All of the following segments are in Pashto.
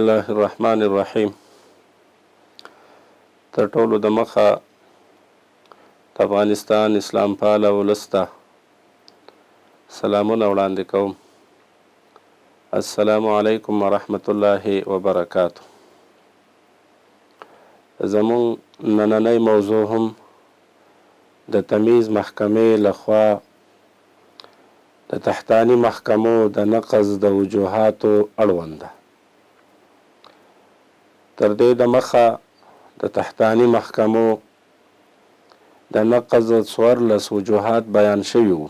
الله الرحمن الرحیم. تر ټولو د مخه د افغانستان اسلام پاله ولس ته سلامونه وړاندې کوم. السلام علیکم ورحمت الله وبرکاته. زمون نننی موضوع هم د تمیز محکمې لخوا د تحتانی محکمو د نقض د وجوهاتو اړوند ده. تر دې د مخه د تحتانی محکمو د نقض 14 وجوهات بیان شوي وو.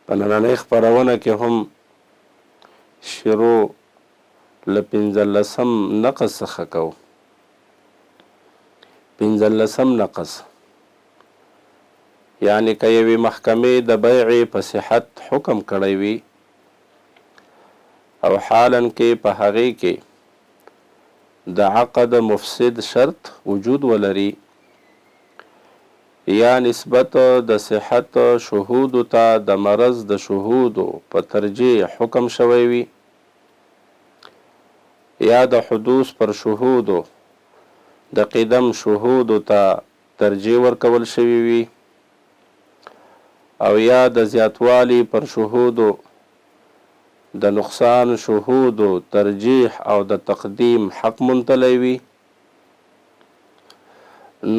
په نننۍ خپرونه کې هم شروع له 15 نقض څخه کوو. 15 نقض یعنی که یوې محکمې د بیع په صحت حکم کړی وي او حالاً کې په هغې کې د عقد مفسد شرط وجود ولري یا نسبت د صحت شهودو ته د مرض د شهودو په ترجیح حکم شوی وي یا د حدوث پر شهودو د قدم شهودو ته ترجیح ورکول شوی وي او یا د زیاتوالی پر شهودو د نقصان شهودو ترجیح او د تقدیم حق منتلی وي،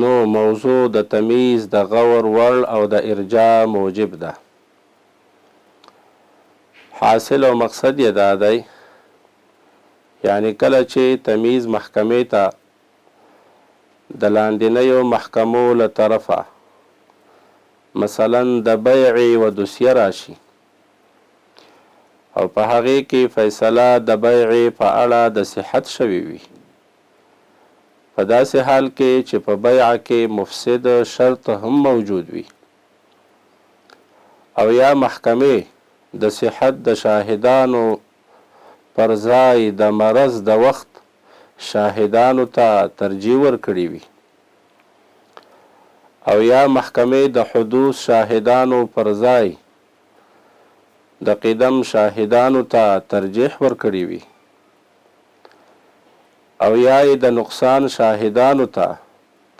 نو موضوع د تمیز د غور وړ او د ارجاع موجب ده. حاصل او مقصد یې دا دی، یعنی کله چې تمیز محکمې ته د لاندنیو محکمو له طرفه مثلا د بیع و دوسیه راشي او په هغې کې فیصله د بیع په اړه د صحت شوی وي، په داسې حال کې چې په بیع کې مفسد شرط هم موجود وي او یا محکمې د صحت د شاهدانو پر ځای د مرض د وخت شاهدانو ته ترجیح ورکړي وي او یا محکمې د حدوث شاهدانو پر ځای د قدم شاهدانو ته ترجیح ورکړي وي او یا د نقصان شاهدانو ته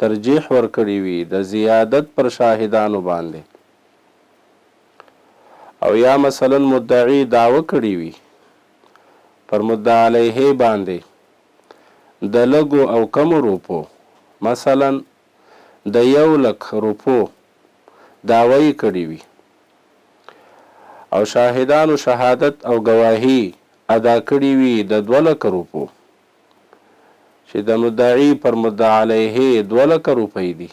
ترجیح ورکړي وي د زیادت پر شاهدانو باندې او یا مثلا مدعی دعوه کړي وي پر مدعی علیه باندې د لږو او کمو روپو مثلا د 1,00,000 روپو دعوی کړي وي او شاهدانو شهادت او گواهی ادا کړي وي د 2,00,000 روپو چې د مدعی پر مدعی علیه 2,00,000 روپۍ دي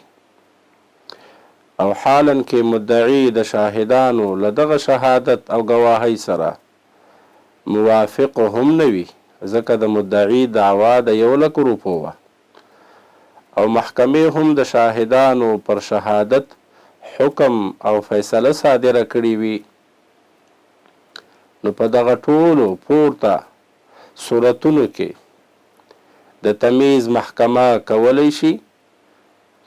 او حالاً کې مدعی د شاهدانو له دغه شهادت او گواهی سره موافق هم نه وي ځکه د مدعی دعوا د 1,00,000 روپو وه او محکمې هم د شاهدانو پر شهادت حکم او فیصله صادره کړي وي، نو په دغه ټولو پورته صورتونو کې د تمیز محکمه کولی شي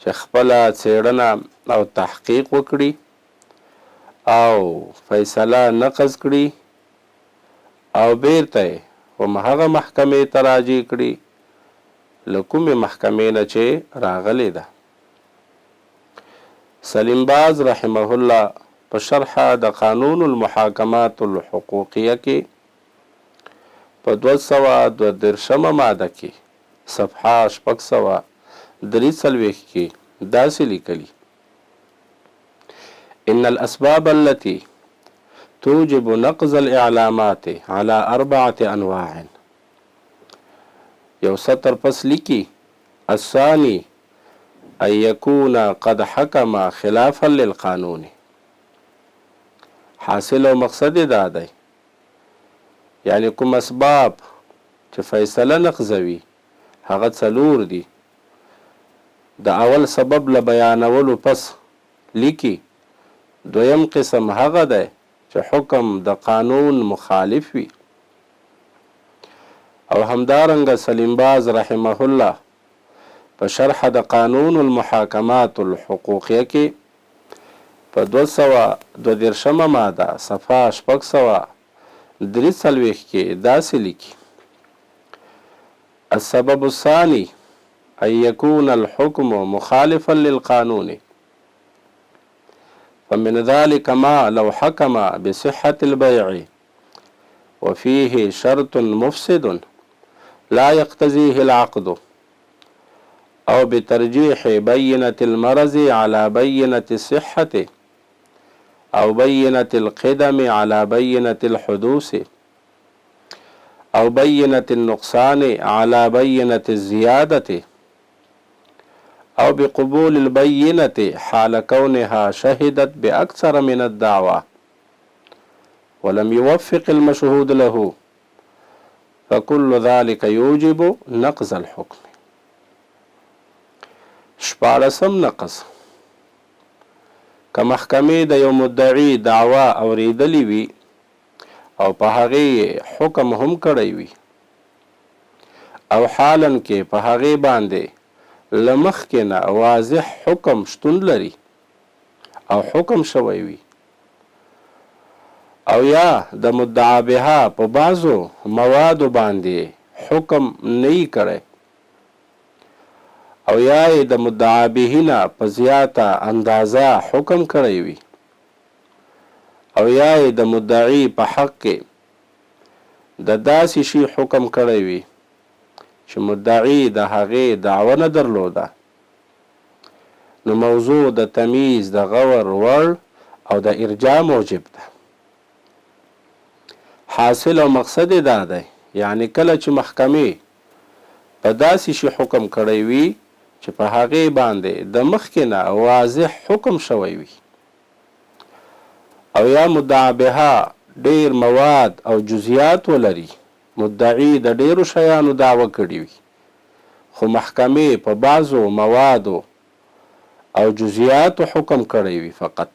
چې خپله څیړنه او تحقیق وکړي او فیصله نقض کړي او بیرته یې همهغه محکمې ته راجع کړي له کومې محکمې نه چې راغلې ده. سلیم باز رحمه الله په شرح د قانون المحاکمات الحقوقیه کې په 222 ماده کې صفحه 643 کې داسې لیکلي: ان الاسباب التي توجب نقض الاعلامات على 4 انواع. یو سطر پس لیکي: الثاني ان يكون قد حكم خلافا للقانون. حاصل او مقصد دا دی، یعنی کوم اسباب چې فیصله نقضوي هغه 4 دي. د اول سبب له بیانولو پس لیکي: دویم قسم هغه دی چې حکم د قانون مخالف وي. او همدارنګه سلیم باز رحمه الله په شرح د قانون المحاکمات الحقوقیه کې په 222 ماده صفحه 643 کې داسې لیکي: السبب الثاني أن يكون الحكم مخالفا للقانون، فمن ذلك ما لو حكم بصحة البيع وفيه شرط مفسد لا يقتضيه العقد، أو بترجيح بينة المرض على بينة الصحة، أو بينة القدم على بينة الحدوث، أو بينة النقصان على بينة الزيادة، أو بقبول البينة حال كونها شهدت بأكثر من الدعوى ولم يوفق المشهود له، فكل ذلك يوجب نقض الحكم. شپاړسم نقض: که محکمې د یو مدعي دعوا اوریدلی وي او په هغې حکم هم کړی وي او حالاً کې په هغې باندې له مخکې نه واضح حکم شتون لري او حکم شوی وي، او یا د مدعا بها په بعضو موادو باندې حکم نه یې کړی، او یا یې د مدعا به نه په زیاته اندازه حکم کړی وي، او یا یې د مدعي په حق کې د داسې شي حکم کړی وي چې مدعي د هغې دعوه نه درلوده، نو موضوع د تمیز د غور وړ او د ارجاع موجب ده. حاصل او مقصد یې دا دی، یعنی کله چې محکمې په داسې شي حکم کړی وي چې په هغې باندې د مخکې نه واضح حکم شوی وي، او یا مدعا بها ډیر مواد او جزئیات ولري، مدعي د ډیرو شیانو دعوه کړي وي خو محکمې په بعضو موادو او جزئیاتو حکم کړی وي فقط،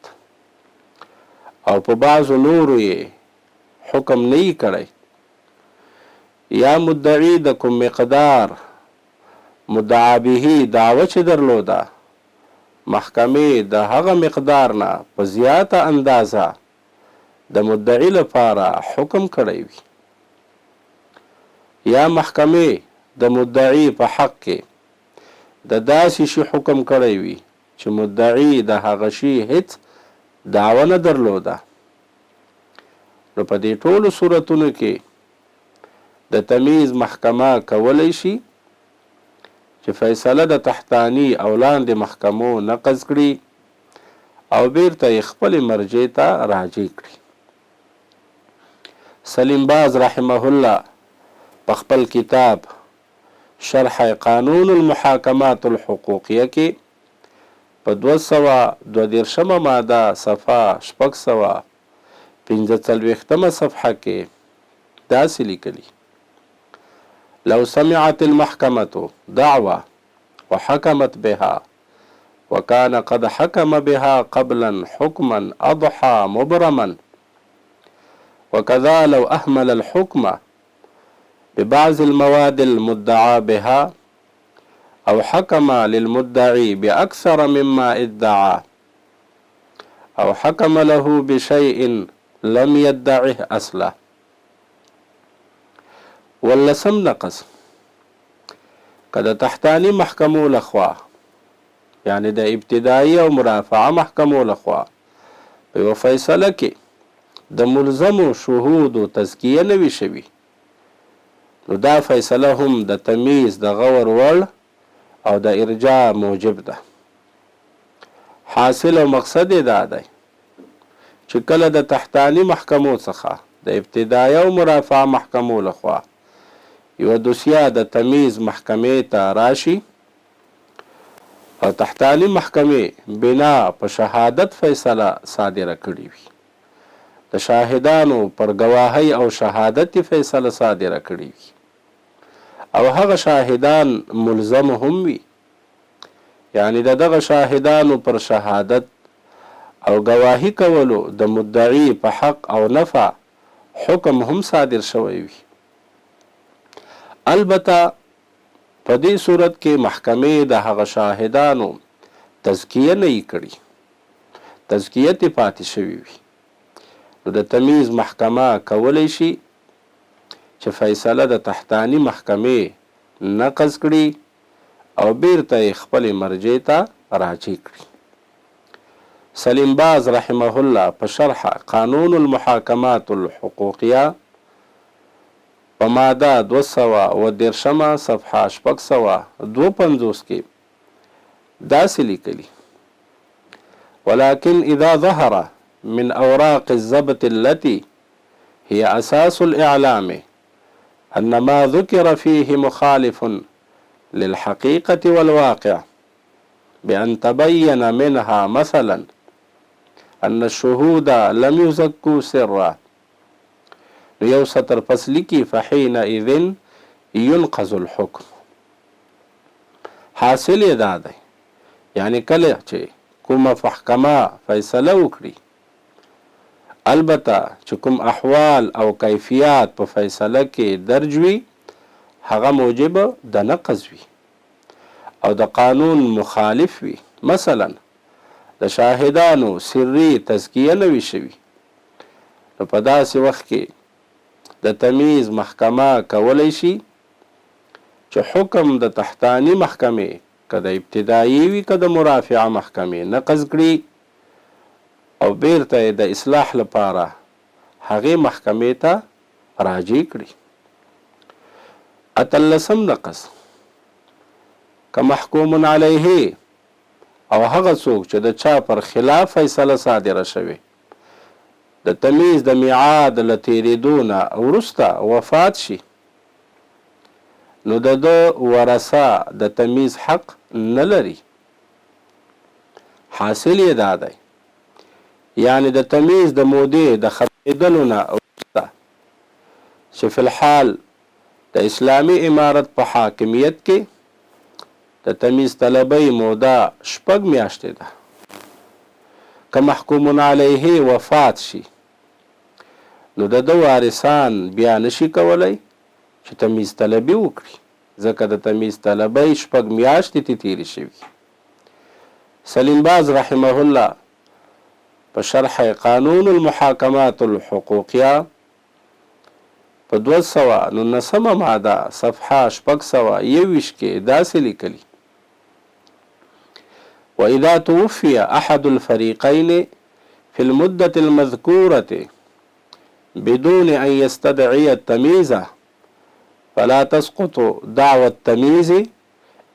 او په بعضو نورو یې حکم نه یې کړی، یا مدعي د کوم مقدار مدعا به دعوه چې درلوده محکمې د هغه مقدار نه په زیاته اندازه د مدعي لپاره حکم کړی وي، یا محکمې د مدعي په حق کې د داسې شي حکم کړی وي چې مدعي د هغه شي هیڅ دعوه نه درلوده، نو په دې ټولو صورتونو کې د تمیز محکمه کولی شي چې فیصله د تحتانی او لاندې محکمو نقض کړي او بیرته یې خپلې مرجع ته راجع کړي. سلیم باز رحمه الله په خپل کتاب شرح قانون المحاکمات الحقوقیه کې په 222 ماده صفحه 645 صفحه کې داسې لیکلي: لو سمعت المحكمة دعوة وحكمت بها وكان قد حكم بها قبلا حكما أضحى مبرما، وكذا لو أهمل الحكم ببعض المواد المدعى بها أو حكم للمدعي بأكثر مما ادعى أو حكم له بشيء لم يدعه أصله. ولسم نقص: که د تحتانی محکمو لخوا یعنی د ابتدایی او مرافعه محکمو لخوا په یوه فیصله کې د ملزمو شهودو تزکیه نه وي شوي، نو دا فیصله هم د تمیز د غور وړ او د ارجاع موجب ده. حاصل او مقصد یې دا دی چې کله د تحتانی محکمو څخه د ابتدایی او مرافعه محکمو لخوا یوه دوسیه د تمیز محکمې ته راشي او تحتانی محکمې بنا په شهادت فیصله صادره کړې وي، د شاهدانو پر گواهی او شهادت فیصله صادره کړې وي او هغه شاهدان ملزم هم وي، یعنی دغه شاهدانو پر شهادت او گواهی کولو د مدعی په حق او نفع حکم هم صادر شوی وي. البته په دې صورت کې محکمې د هغه شاهدانو تزکیه نه یې کړي، تزکیه ترې پاتې شوي وي، نو د تمیز محکمه کولی شي چې فیصله د تحتانی محکمې نقض کړي او بیرته یې خپلې مرجع ته راجع کړي. سلیم باز رحمه الله په شرح قانون المحاکمات الحقوقیه په ماده 213 صفحه 652 کې داسې لیکلي: ولكن إذا ظهر من أوراق الضبط التي هي أساس الإعلام أن ما ذكر فيه مخالف للحقيقة والواقع بأن تبين منها مثلا أن الشهود لم يزكوا سرا، یو سطر پس لیکي فحينئذ ينقض الحكم. حاصل یې دا دی یعنی کله چې کومه محکمه فیصله وکړي، البته چې کوم احوال او کیفیات په فیصله کې درج وي هغه موجب د نقض وي او د قانون مخالف وي. مثلا د شاهدانو سری تزکیه نه وي شوي، نو په داسې وخت کې د تمیز محکمه کولی شي چې حکم د تحتانی محکمې که د ابتدایي وي که د مرافعه محکمې نقض کړي او بیرته یې د اصلاح لپاره هغې محکمې ته راجع کړي. 18 نقض که محکوم علیه او هغه څوک چې د چا پر خلاف فیصله صادره شوې د تمیز د میعاد له تېرېدو نه وروسته وفات شي، نو د ده ورثه د تمیز حق نه لري. حاصل یې دا دی یعنی د تمیز د مودې د ختمېدلو نه وروسته چې فی الحال د اسلامي امارت په حاکمیت کې د تمیز طلبۍ موده 6 میاشتې ده. که محکوم علیه وفات شي نو د ده وارثان بیا نشي کولی چې تمیز طلبي وکړي، ځکه د تمیز طلبۍ 6 میاشتې تېرې شوي. سلیم باز رحمه الله په شرح قانون المحاکمات الحقوقیه په 219 ماده صفحه 621 کې داسې لیکلي: وإذا توفي أحد الفريقين في المدة المذكورة بدون أن يستدعي التمييز فلا تسقط دعوى التمييز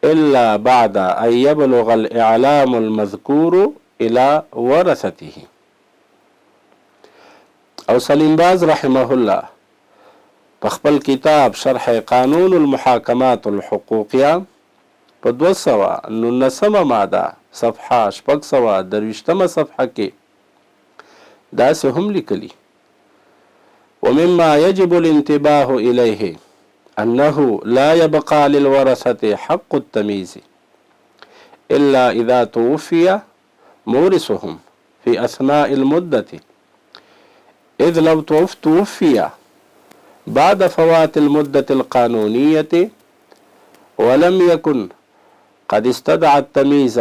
إلا بعد أن يبلغ الإعلام المذكور إلى ورثته. او سلیم باز رحمه الله په خپل کتاب شرح قانون المحاکمات الحقوقیه په 219 ماده صفحه 622 صفحه کې داسې هم لیکلي: ومما يجب الانتباه إليه أنه لا يبقى للورثة حق التمييز إلا إذا توفي مورثهم في أثناء المدة، إذ لو توفي بعد فوات المدة القانونية ولم يكن قد استدعى التمييز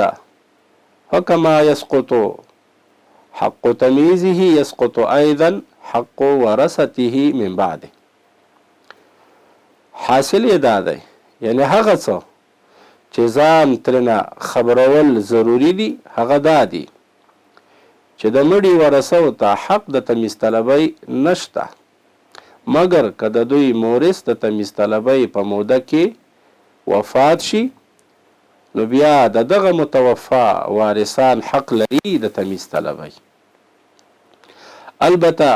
فكما يسقط حق تمييزه يسقط أيضا حق ورثته من بعده. حاصل یې دا دی یعنی هغه څه چې ځان ترنه خبرول ضروري دي هغه دا دي چې د مړي ورثو ته حق د تمیز طلبۍ نشته مګر که د دوی مورث د تمیز طلبۍ په موده کې وفات شي، نو بیا د دغه متوفا وارثان حق لري د تمیز طلبۍ. البته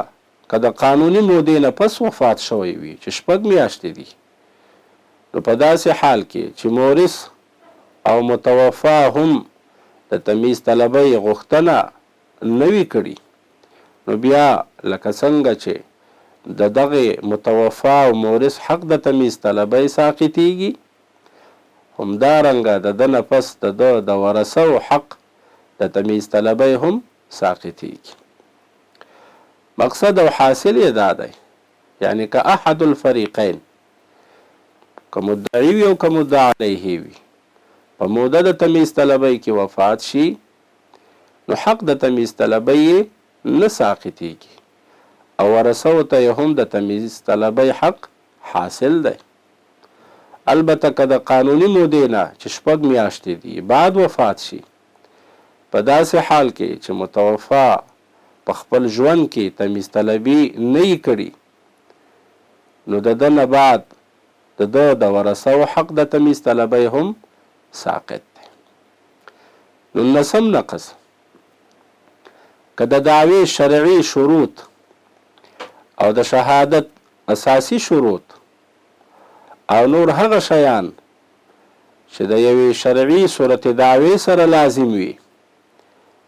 که د قانوني مودې نه پس وفات شوی وي چې 6 میاشتې دي، نو په داسې حال کې چې مورث او متوفا هم د تمیز طلبۍ غوښتنه نه وي کړي، نو بیا لکه څنګه چې د دغه متوفا او مورث حق د تمیز طلبۍ ساقطیږي، همدارنګه د ده نه پس د ده د ورثو حق د تمیز طلبۍ هم ساقطیږي. مقصد او حاصل یې دا دی یعنی که احد الفریقین که مدعی وي او که مدعا علیه وي په موده د تمیز طلبۍ کې وفات شي، نو حق د تمیز طلبۍ نه ساقطیږي او ورثو ته هم د تمیز طلبۍ حق حاصل دی. البته که د قانوني مودې نه چې 6 میاشتې دي بعد وفات شي، په داسې حال کې چې متوفا په خپل ژوند کې تمیز طلبي نه یې کړي، نو د ده نه بعد د ده د ورثو حق د تمیز طلبۍ هم ساقط دی. 19 نقض که د دعوې شرعي شروط او د شهادت اساسی شروط او نور هغه شیان چې د یوې شرعي صورت دعوې سره لازم وي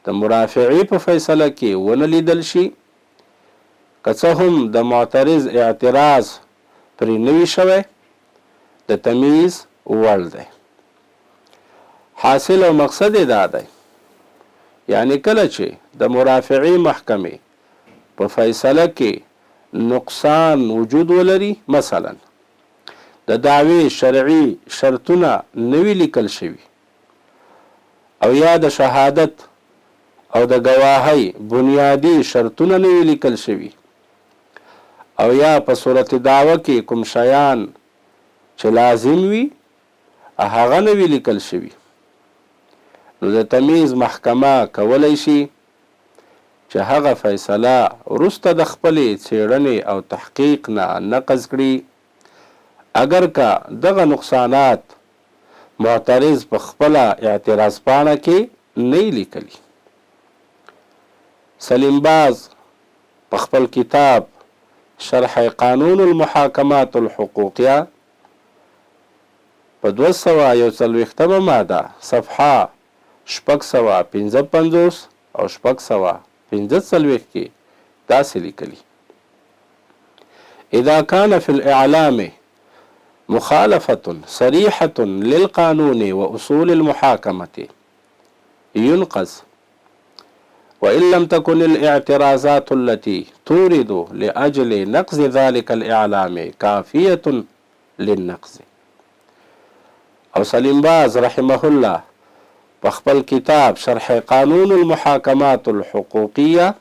د مرافعي په فیصله کې ونه لیدل شي، که څه هم د معترض اعتراض پرې نه وي شوی، د تمیز وړ دی. حاصل او مقصد یې دا دی، یعنی کله چې د مرافعي محکمې په فیصله کې نقصان وجود ولري، مثلا د دعوې شرعي شرطونه نوي لیکل شوي او یا د شهادت او د گواهی بنیادی شرطونه نوي لیکل شوي او یا په صورت دعوه کې کوم شیان چې لازم وي هغه نوي لیکل شوي، نو د تمیز محکمه کولی شي چې هغه فیصله وروسته د خپلې څېړنې او تحقیق نه نقض کړي، اگر که دغه نقصانات معترض په خپله اعتراض پاڼه کې نه لیکلي. سلیم باز په خپل کتاب شرح قانون المحاکمات الحقوقیه په 241 ماده صفحه 655 او 645 کې داسې لیکلي: اذا كان في الاعلام مخالفة صريحة للقانون وأصول المحاكمة ينقض، وإن لم تكن الاعتراضات التي تورد لأجل نقض ذلك الإعلام كافية للنقض. او سلیم باز رحمه الله په خپل کتاب شرح قانون المحاکمات الحقوقیه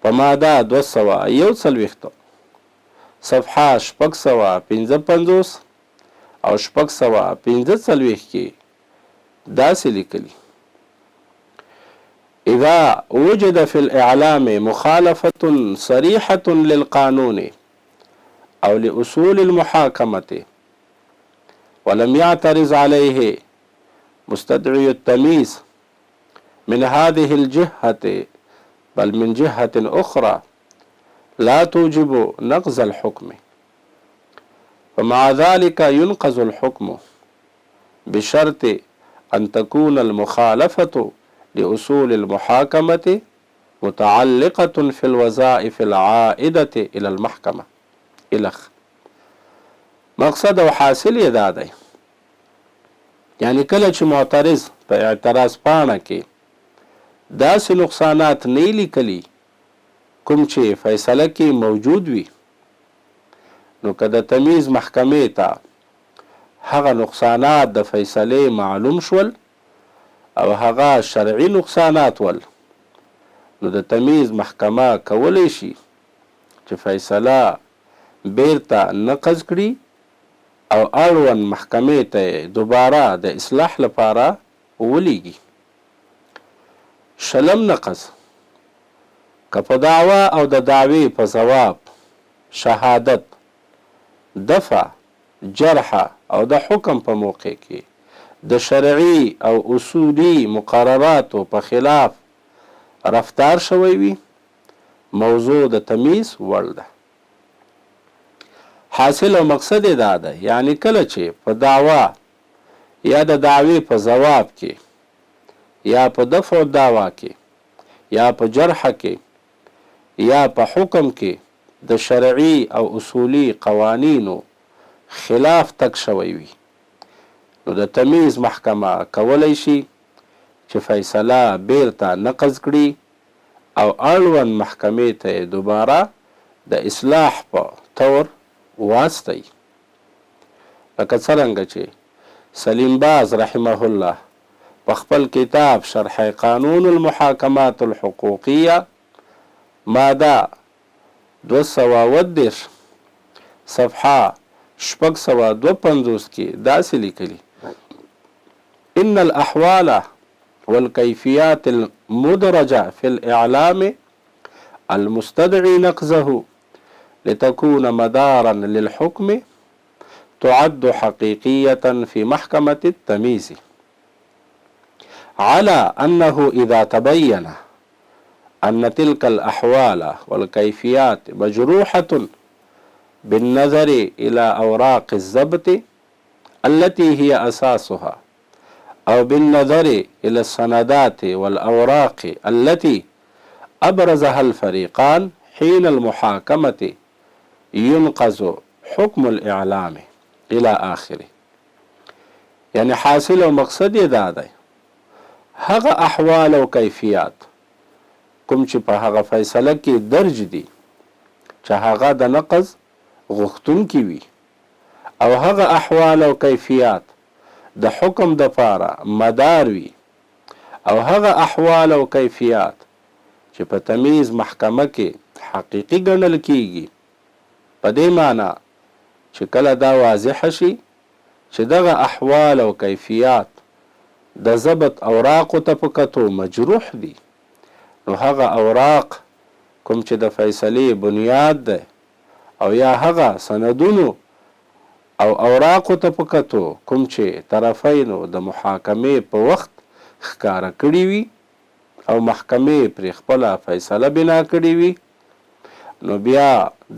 په ماده 241 صفحه 655 او 645 کې داسې لیکلي: اذا وجد في الاعلام مخالفة صريحة للقانون او لأصول المحاكمة ولم يعترض عليه مستدعي التمييز من هذه الجهة بل من جهة أخرى لا توجب نقض الحكم، ومع ذلك ينقض الحكم بشرط أن تكون المخالفة لأصول المحاكمة متعلقة في الوظائف العائدة إلى المحكمة. الخ مقصد او حاصل یې دا دی، یعنی کله چې معترض په اعتراض پاڼه کې داسې نقصانات نه لیکلي کوم چې فیصله کې موجود وي، نو که د تمیز محکمې ته هغه نقصانات د فیصلې معلوم شول او هغه شرعي نقصانات ول، نو د تمیز محکمه کولی شي چې فیصله بیرته نقض کړي او اړوند محکمې ته دوباره د اصلاح لپاره ولیږي. 20 نقض که په دعوه او د دعوې په ځواب شهادت، دفع، جرح او د حکم په موقع کې د شرعي او اصولي مقرراتو په خلاف رفتار شوی وي، موضوع د تمیز وړ ده. حاصل او مقصد یې دا ده، یعنی کله چې په دعوه یا د دعوې په ځواب کې یا په دفع دعوه کې یا په جرح کې یا په حکم کې د شرعي او اصولي قوانینو خلاف تک شوی وي، نو د تمیز محکمه کولی شي چې فیصله بیرته نقض کړي او اړوند محکمې ته دوباره د اصلاح په طور واستوي. لکه څرنګه چې سلیم باز رحمه الله په خپل کتاب شرح قانون المحاکمات الحقوقیه ماده 210 صفحه 652 کې داسې لیکلي ان الاحوال والكيفيات المدرجة في الإعلام المستدعي نقضه لتكون مدارا للحكم تعد حقيقية في محكمة التمييز على أنه إذا تبين أن تلك الأحوال والكيفيات مجروحة بالنظر إلى أوراق الضبط التي هي أساسها أو بالنظر إلى السندات والأوراق التي أبرزها الفريقان حين المحاكمة ينقض حكم الإعلام إلى آخره. يعني حاصل و مقصد یې دا دی هغه احوال او کیفیات کوم چې په هغه فیصله کې درج دي چې هغه د نقض غوښتونکي وي او هغه احوال او کیفیات د حکم د پاره مدار وي او هغه احوال او کیفیات چې په تمیز محکمه کې حقیقي ګڼل کیږي په دې معنی چې کله دا واضح شي چې دغه احوال او کیفیات د ضبط اوراقو ته په کتو مجروح دي نو هغه اوراق کوم چې د فیصلې بنیاد ده او یا هغه سندونو او اوراقو ته په کتو کوم چې طرفینو د محاکمې په وخت ښکاره کړي وي او محکمې پرې خپله فیصله بنا کړي وي نو بیا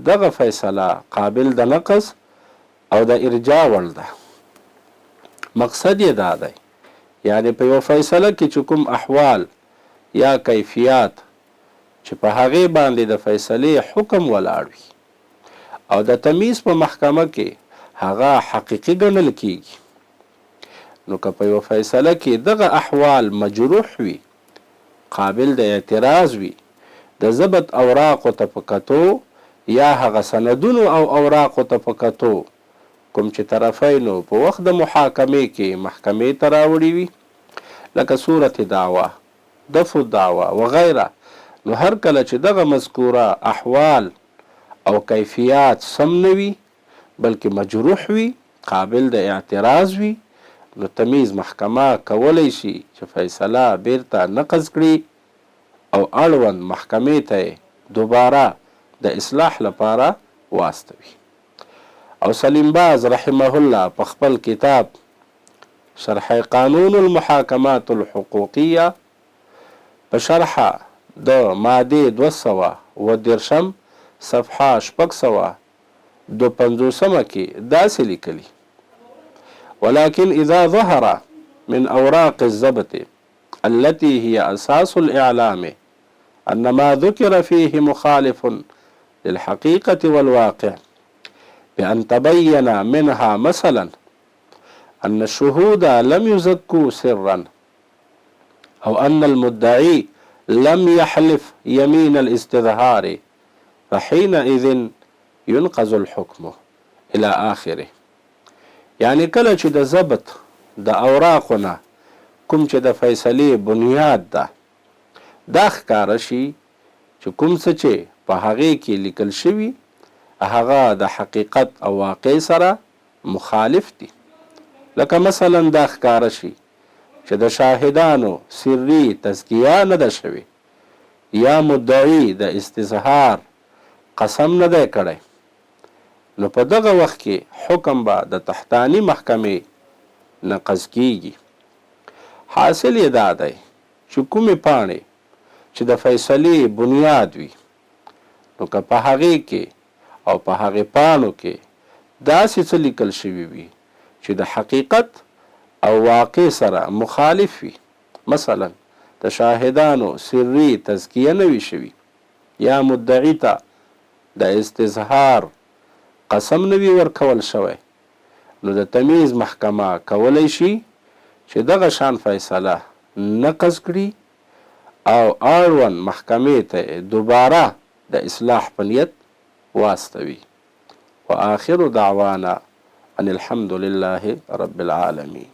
دغه فیصله قابل د نقض او د ارجاع وړ ده. مقصد یې دا دی یعنی په یو فیصله کې چې کوم احوال یا کیفیات چې په هغې باندې د فیصلې حکم ولاړ وي او د تمیز په محکمه کې هغه حقیقي ګڼل کیږي نو که په یو فیصله کې دغه احوال مجروح وي قابل د اعتراض وي د ضبط اوراقو ته په کتو یا هغه سندونو او اوراقو ته په کتو کوم چې طرفینو په وخت د محاکمې کې محکمې ته راوړي وي لکه صورت دعوه دفع دعوه وغیره نو هر کله چې دغه مذکوره احوال او کیفیات سم نه وي بلکې مجروح وي قابل د اعتراض وي نو تمیز محکمه کولی شي چې فیصله بیرته نقض کړي او اړوند محکمې ته دوباره د اصلاح لپاره واستوي. او سلیم باز رحمه الله په خپل کتاب شرح قانون المحاکمات الحقوقیه په شرح د ماده 210 صفحه 652 کې داسې لیکلي ولكن إذا ظهر من أوراق الضبط التي هي أساس الإعلام أن ما ذكر فيه مخالف للحقيقة والواقع بأن تبين منها مثلا أن الشهود لم يزكوا سرا أو أن المدعي لم يحلف يمين الاستظهار فحينئذ ينقض الحكم إلى آخره. يعني کله چې د ضبط د اوراقونه کوم چې د فیصلې بنیاد ده دا ښکاره شي چې کوم څه چې په هغې کې لیکل شوي هغه د حقیقت او واقع سره مخالف دي لکه مثلا دا ښکاره شي چې د شاهدانو سري تزکیه نه ده شوې یا مدعي د استظهار قسم نه دی کړی نو په دغه وخت کې حکم به د تحتانی محکمې نقض کیږي. حاصل یې دا دی چې کومې پاڼې چې د فیصلې بنیاد وي نو که په هغې کې او په هغې پاڼو کې داسې څه لیکل شوي وي چې د حقیقت او واقع سره مخالف وي مثلا د شاهدانو سري تزکیه نه وي شوي یا مدعي ته د استظهار قسم نه وي ورکول شوی نو د تمیز محکمه کولی شي چې دغه شان فیصله نقض کړي او اړوند محکمې ته دوباره د اصلاح په نیت واستوي. وآخر دعوانا ان الحمد لله رب العالمين.